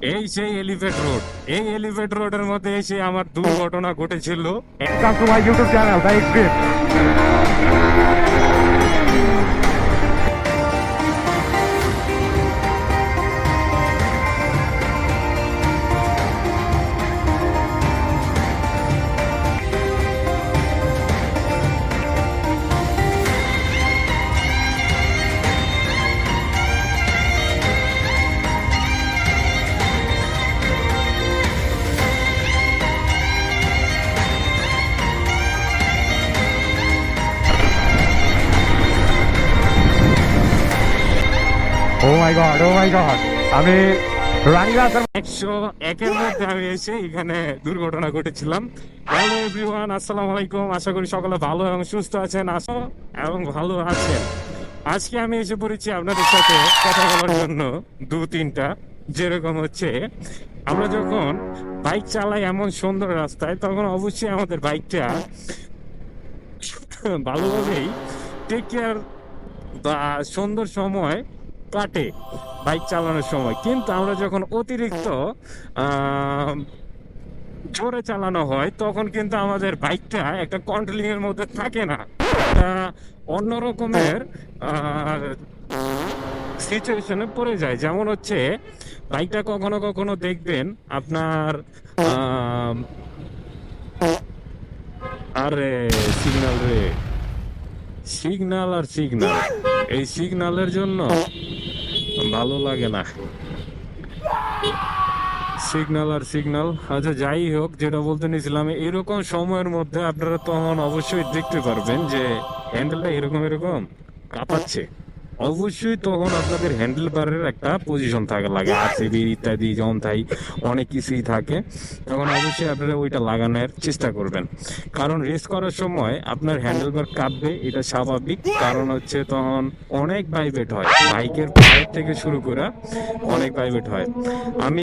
এই সেই elevate road. এই এলিভেট রোডের মধ্যে এসে আমার দুর্ঘটনা ঘটেছিল। Welcome to my YouTube channel the Express. Oh my god, oh my god, আমি রাঙ্গাসার 101-এর মধ্যে আমি এসে এখানে দুর্ঘটনা ঘটেছিলাম। হ্যালো এভরিওয়ান, আসসালামু আলাইকুম। আশা করি সকলে ভালো এবং সুস্থ আছেন এবং ভালো আছেন। আজকে আমি এসে পড়েছি আপনাদের সাথে কথা বলার জন্য দু তিনটা। যেরকম হচ্ছে, আমরা যখন বাইক চালাই এমন সুন্দর রাস্তায়, তখন অবশ্যই আমাদের বাইকটা ভালোভাবেই টেক কেয়ার বা সুন্দর সময় কাটে বাইক চালানোর সময়। কিন্তু আমরা যখন অতিরিক্ত জোরে চালানো হয়, তখন কিন্তু আমাদের বাইকটা একটা কন্ট্রোলিং এর মধ্যে থাকে না। একটা অন্য রকমের সিচুয়েশনে পড়ে যায়। যেমন হচ্ছে, বাইকটা কখনো কখনো দেখবেন আপনার আহ, আরে সিগন্যাল রে, সিগন্যাল আর সিগন্যাল, এই সিগন্যালের জন্য ভালো লাগে না। সিগন্যাল আর সিগন্যাল, আচ্ছা যাই হোক, যেটা বলতে নিয়েছিলাম, এরকম সময়ের মধ্যে আপনারা তখন অবশ্যই দেখতে পারবেন যে হ্যান্ডেলটা এরকম এরকম কাঁপাচ্ছে। অবশ্যই তখন আপনাদের হ্যান্ডেল বারের একটা পজিশন থাকে, লাগে আরসিবি ইত্যাদি যেমন তাই অনেক কিছুই থাকে। তখন অবশ্যই আপনারা ওইটা লাগানোর চেষ্টা করবেন, কারণ রেস করার সময় আপনার হ্যান্ডেল বার কাঁপবে, এটা স্বাভাবিক। কারণ হচ্ছে তখন অনেক ভাইব্রেট হয়, বাইকের পায়ের থেকে শুরু করে অনেক ভাইব্রেট হয়। আমি